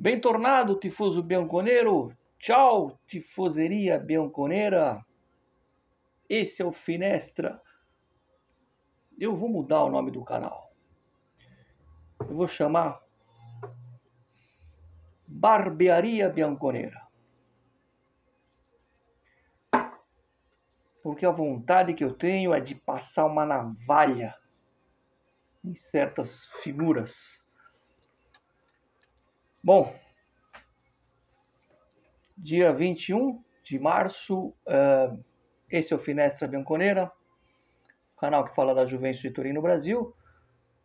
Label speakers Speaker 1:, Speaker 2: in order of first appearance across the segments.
Speaker 1: Bem tornado, tifoso bianconeiro. Tchau, tifoseria bianconeira. Esse é o Finestra. Eu vou mudar o nome do canal. Eu vou chamar Barbearia Bianconeira. Porque a vontade que eu tenho é de passar uma navalha em certas figuras. Bom, dia 21 de março, esse é o Finestra Bianconeira, canal que fala da Juventus de Turim no Brasil.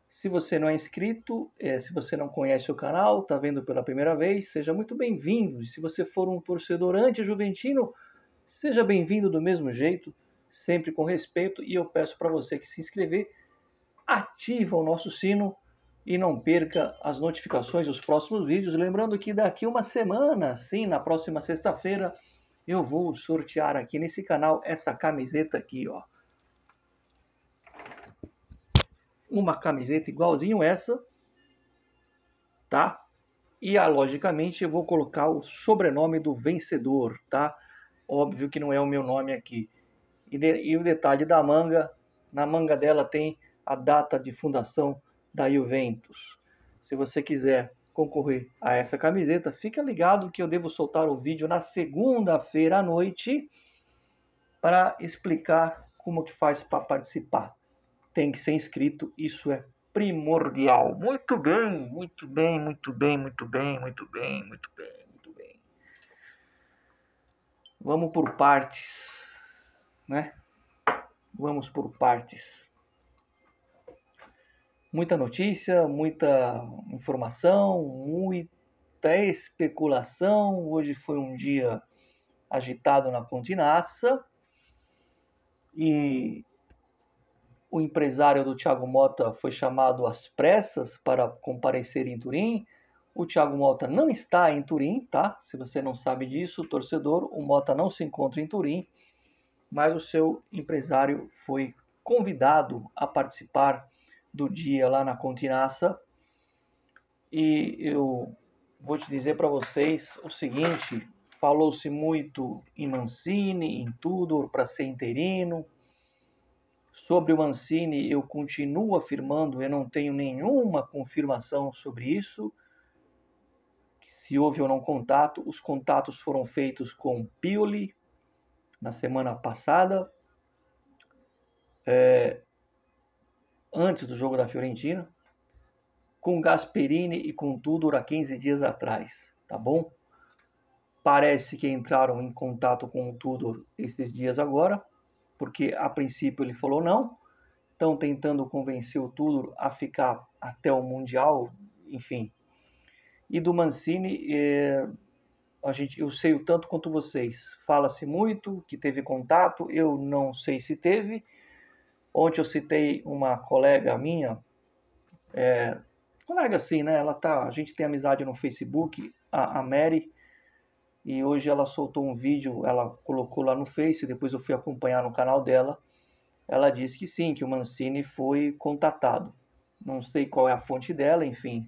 Speaker 1: Se você não é inscrito, se você não conhece o canal, está vendo pela primeira vez, seja muito bem-vindo. E se você for um torcedor anti-juventino, seja bem-vindo do mesmo jeito, sempre com respeito. E eu peço para você que se inscrever, ativa o nosso sino e não perca as notificações dos próximos vídeos. Lembrando que daqui uma semana, sim, na próxima sexta-feira, eu vou sortear aqui nesse canal essa camiseta aqui, ó. Uma camiseta igualzinho essa, tá? E, logicamente, eu vou colocar o sobrenome do vencedor, tá? Óbvio que não é o meu nome aqui. E o detalhe da manga, na manga dela tem a data de fundação da Juventus. Se você quiser concorrer a essa camiseta, fica ligado que eu devo soltar o vídeo na segunda-feira à noite para explicar como que faz para participar. Tem que ser inscrito, isso é primordial. Muito bem, muito bem, muito bem, muito bem, muito bem, muito bem, muito bem. Vamos por partes, né? Vamos por partes. Muita notícia, muita informação, muita especulação. Hoje foi um dia agitado na Continaça e o empresário do Thiago Motta foi chamado às pressas para comparecer em Turim. O Thiago Motta não está em Turim, tá? Se você não sabe disso, torcedor, o Motta não se encontra em Turim, mas o seu empresário foi convidado a participar do dia lá na Continaça. E eu vou te dizer para vocês o seguinte, falou-se muito em Mancini, em Tudor para ser interino. Sobre o Mancini, eu continuo afirmando, eu não tenho nenhuma confirmação sobre isso, se houve ou não contato. Os contatos foram feitos com Pioli na semana passada, antes do jogo da Fiorentina, com Gasperini e com Tudor há 15 dias atrás, tá bom? Parece que entraram em contato com o Tudor esses dias agora, porque a princípio ele falou não. Estão tentando convencer o Tudor a ficar até o Mundial, enfim. E do Mancini, eu sei o tanto quanto vocês. Fala-se muito que teve contato, eu não sei se teve. Ontem eu citei uma colega minha, colega assim, né? A gente tem amizade no Facebook, a Mary, e hoje ela soltou um vídeo, ela colocou lá no Face, depois eu fui acompanhar no canal dela. Ela disse que sim, que o Mancini foi contatado. Não sei qual é a fonte dela, enfim.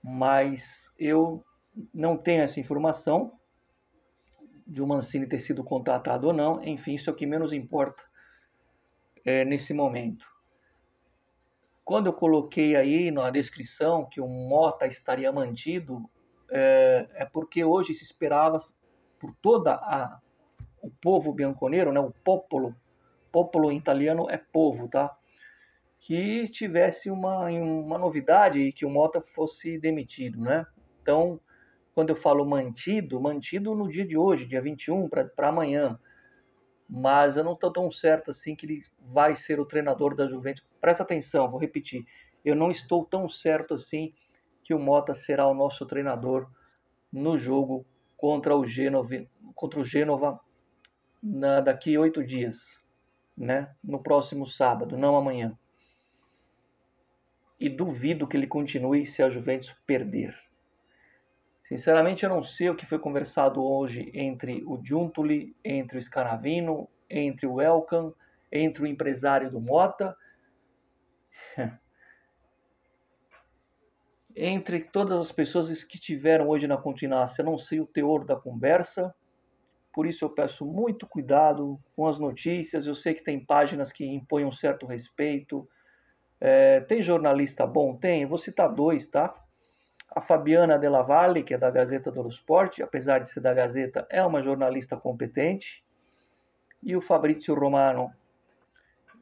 Speaker 1: Mas eu não tenho essa informação de o Mancini ter sido contatado ou não. Enfim, isso é o que menos importa nesse momento. Quando eu coloquei aí na descrição que o Motta estaria mantido, é porque hoje se esperava por o povo bianconeiro, né, o popolo em italiano é povo, tá? Que tivesse uma novidade e que o Motta fosse demitido, né? Então, quando eu falo mantido no dia de hoje, dia 21 para amanhã, mas eu não estou tão certo assim que ele vai ser o treinador da Juventus. Presta atenção, vou repetir, eu não estou tão certo assim que o Motta será o nosso treinador no jogo contra o Gênova daqui 8 dias, né? No próximo sábado, não amanhã. E duvido que ele continue se a Juventus perder. Sinceramente, eu não sei o que foi conversado hoje entre o Giuntoli, entre o Scanavino, entre o Elkan, entre o empresário do Motta. Entre todas as pessoas que tiveram hoje na Continência, não sei o teor da conversa, por isso eu peço muito cuidado com as notícias. Eu sei que tem páginas que impõem um certo respeito. Tem jornalista bom? Tem. Eu vou citar dois, tá? A Fabiana Della Valle, que é da Gazeta dello Sport, apesar de ser da Gazeta, é uma jornalista competente. E o Fabrício Romano.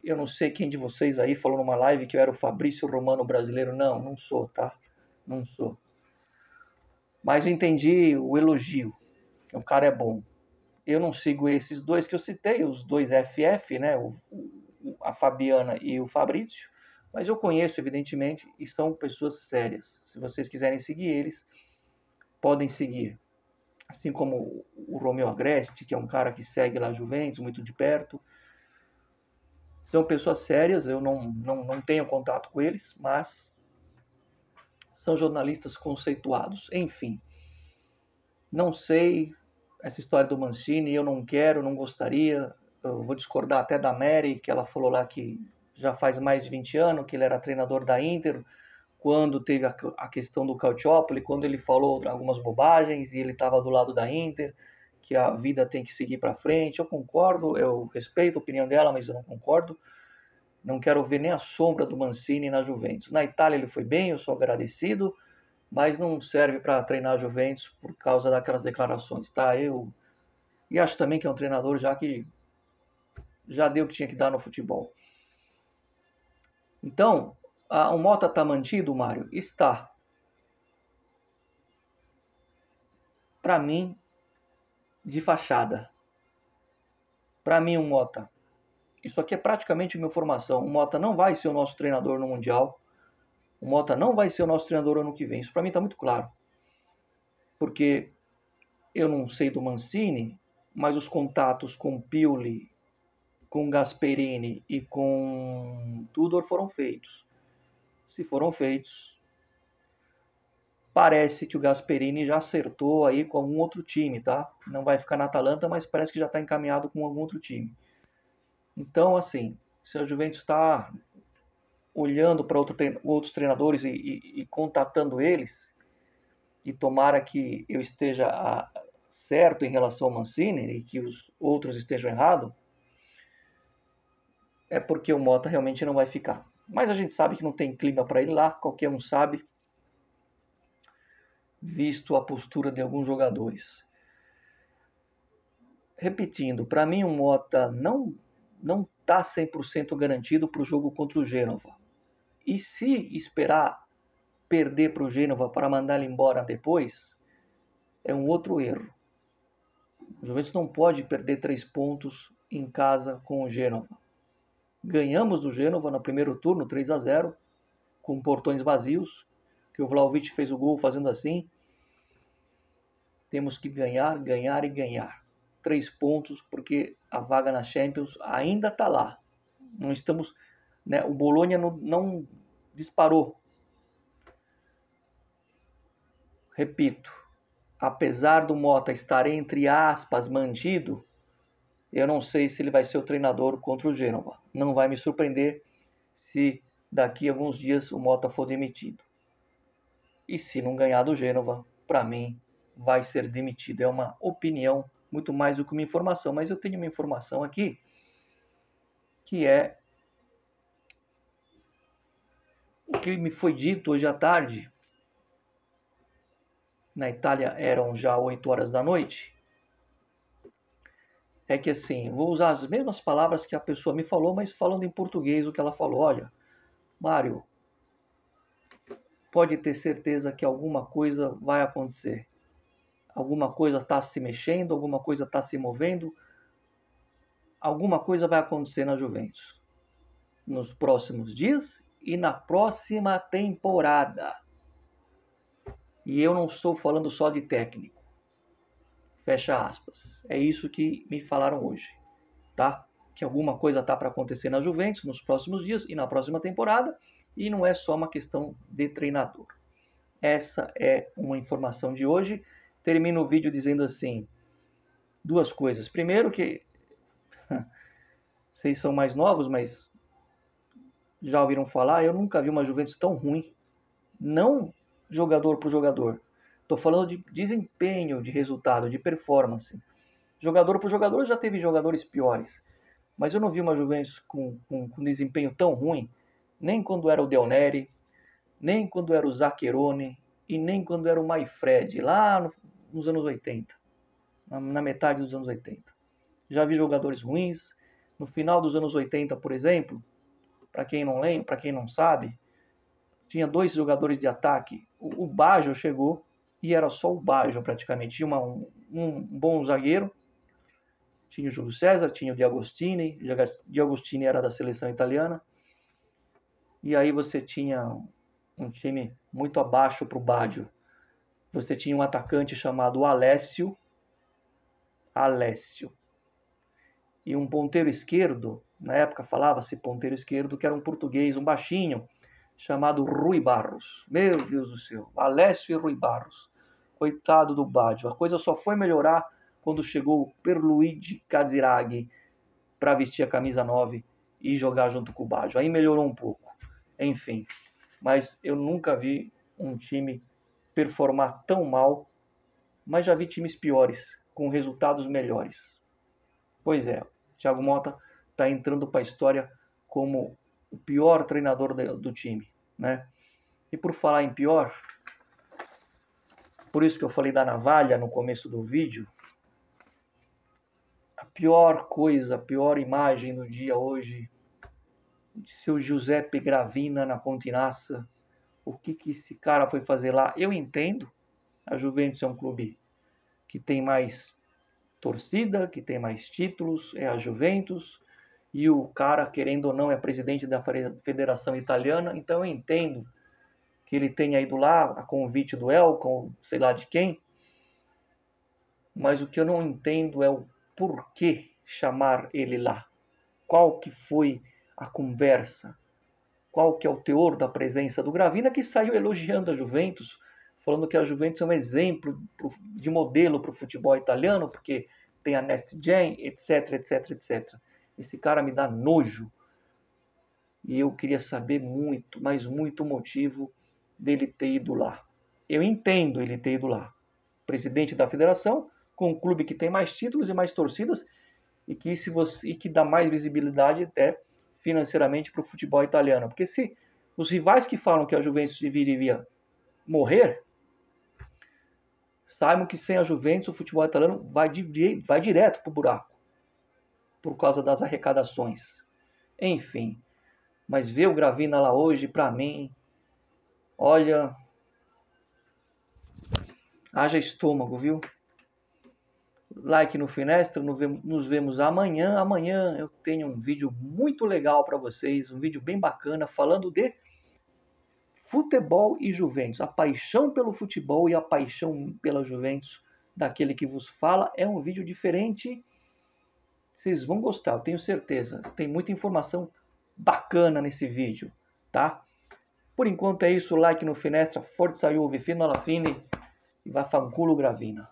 Speaker 1: Eu não sei quem de vocês aí falou numa live que eu era o Fabrício Romano brasileiro. Não, não sou, tá? Não sou. Mas eu entendi o elogio. O cara é bom. Eu não sigo esses dois que eu citei, os dois FF, né? A Fabiana e o Fabrício. Mas eu conheço, evidentemente, e são pessoas sérias. Se vocês quiserem seguir eles, podem seguir. Assim como o Romeo Agreste, que é um cara que segue lá a Juventus muito de perto. São pessoas sérias, eu não tenho contato com eles, mas são jornalistas conceituados. Enfim, não sei essa história do Mancini, eu não quero, não gostaria. Eu vou discordar até da Mary, que ela falou lá que já faz mais de 20 anos que ele era treinador da Inter, quando teve a questão do Calciopoli, quando ele falou algumas bobagens e ele estava do lado da Inter, que a vida tem que seguir para frente. Eu concordo, eu respeito a opinião dela, mas eu não concordo. Não quero ver nem a sombra do Mancini na Juventus. Na Itália ele foi bem, eu sou agradecido, mas não serve para treinar a Juventus por causa daquelas declarações, tá? E acho também que é um treinador já que já deu o que tinha que dar no futebol. Então, o Mota está mantido, Mário? Está. Para mim, de fachada. Para mim, o Mota. Isso aqui é praticamente minha formação. O Mota não vai ser o nosso treinador no Mundial. O Mota não vai ser o nosso treinador ano que vem. Isso para mim está muito claro. Porque eu não sei do Mancini, mas os contatos com Pioli, com Gasperini e com Tudor foram feitos. Se foram feitos, parece que o Gasperini já acertou aí com algum outro time, tá? Não vai ficar na Atalanta, mas parece que já está encaminhado com algum outro time. Então, assim, se a Juventus está olhando para outros treinadores e contatando eles, e tomara que eu esteja certo em relação ao Mancini e que os outros estejam errados, é porque o Mota realmente não vai ficar. Mas a gente sabe que não tem clima para ele lá, qualquer um sabe, visto a postura de alguns jogadores. Repetindo, para mim o Mota não está 100% garantido para o jogo contra o Gênova. E se esperar perder para o Gênova para mandar ele embora depois, é um outro erro. O Juventus não pode perder 3 pontos em casa com o Gênova. Ganhamos do Gênova no primeiro turno, 3-0, com portões vazios, que o Vlahovic fez o gol fazendo assim. Temos que ganhar, ganhar e ganhar. 3 pontos, porque a vaga na Champions ainda está lá. Não estamos, né, o Bologna não disparou. Repito, apesar do Mota estar, entre aspas, mantido, eu não sei se ele vai ser o treinador contra o Gênova. Não vai me surpreender se daqui a alguns dias o Mota for demitido. E se não ganhar do Gênova, para mim, vai ser demitido. É uma opinião muito mais do que uma informação, mas eu tenho uma informação aqui que é o que me foi dito hoje à tarde. Na Itália eram já 8 horas da noite. É que assim, vou usar as mesmas palavras que a pessoa me falou, mas falando em português o que ela falou. Olha, Mário, pode ter certeza que alguma coisa vai acontecer. Alguma coisa está se mexendo, alguma coisa está se movendo, alguma coisa vai acontecer na Juventus nos próximos dias e na próxima temporada. E eu não estou falando só de técnico. Fecha aspas. É isso que me falaram hoje, tá? Que alguma coisa está para acontecer na Juventus nos próximos dias e na próxima temporada, e não é só uma questão de treinador. Essa é uma informação de hoje. Termino o vídeo dizendo assim, 2 coisas. Primeiro que vocês são mais novos, mas já ouviram falar, eu nunca vi uma Juventus tão ruim. Não jogador por jogador. Estou falando de desempenho, de resultado, de performance. Jogador por jogador, já teve jogadores piores. Mas eu não vi uma Juventus com desempenho tão ruim, nem quando era o Del Neri, nem quando era o Zaccheroni e nem quando era o Maifred, lá nos anos 80, na metade dos anos 80. Já vi jogadores ruins. No final dos anos 80, por exemplo, para quem não lembra, para quem não sabe, tinha 2 jogadores de ataque. O Baggio chegou e era só o Baggio praticamente. Tinha um bom zagueiro, tinha o Júlio César, tinha o D'Agostini. D'Agostini era da seleção italiana. E aí você tinha um time muito abaixo para o Baggio. Você tinha um atacante chamado Alessio. E um ponteiro esquerdo, na época falava-se ponteiro esquerdo, que era um português, um baixinho, chamado Rui Barros. Meu Deus do céu, Alessio e Rui Barros. Coitado do Baggio. A coisa só foi melhorar quando chegou o Pierluigi Casiraghi para vestir a camisa 9 e jogar junto com o Baggio. Aí melhorou um pouco. Enfim, mas eu nunca vi um time performar tão mal, mas já vi times piores, com resultados melhores. Pois é, Thiago Motta está entrando para a história como o pior treinador do time, né? E por falar em pior, por isso que eu falei da navalha no começo do vídeo, a pior coisa, a pior imagem do dia hoje, de seu Giuseppe Gravina na Continaça, o que esse cara foi fazer lá? Eu entendo, a Juventus é um clube que tem mais torcida, que tem mais títulos, é a Juventus, e o cara, querendo ou não, é presidente da Federação Italiana, então eu entendo que ele tenha ido lá a convite do Elkan, sei lá de quem, mas o que eu não entendo é o porquê chamar ele lá. Qual que foi a conversa? Qual que é o teor da presença do Gravina, que saiu elogiando a Juventus, falando que a Juventus é um exemplo de modelo para o futebol italiano, porque tem a Next Gen, etc, etc, etc. Esse cara me dá nojo. E eu queria saber muito, mas muito motivo dele ter ido lá. Eu entendo ele ter ido lá. Presidente da federação, com um clube que tem mais títulos e mais torcidas, e que dá mais visibilidade até financeiramente para o futebol italiano. Porque se os rivais que falam que a Juventus deveria morrer, saibam que sem a Juventus o futebol italiano vai direto para o buraco, por causa das arrecadações. Enfim, mas ver o Gravina lá hoje, para mim, olha, haja estômago, viu? Like no Finestra, nos vemos amanhã. Amanhã eu tenho um vídeo muito legal para vocês, um vídeo bem bacana, falando de futebol e Juventus. A paixão pelo futebol e a paixão pela Juventus daquele que vos fala. É um vídeo diferente, vocês vão gostar, eu tenho certeza. Tem muita informação bacana nesse vídeo, tá? Por enquanto é isso, like no Finestra, Forza Juve, fino alla fine, e vaffanculo Gravina.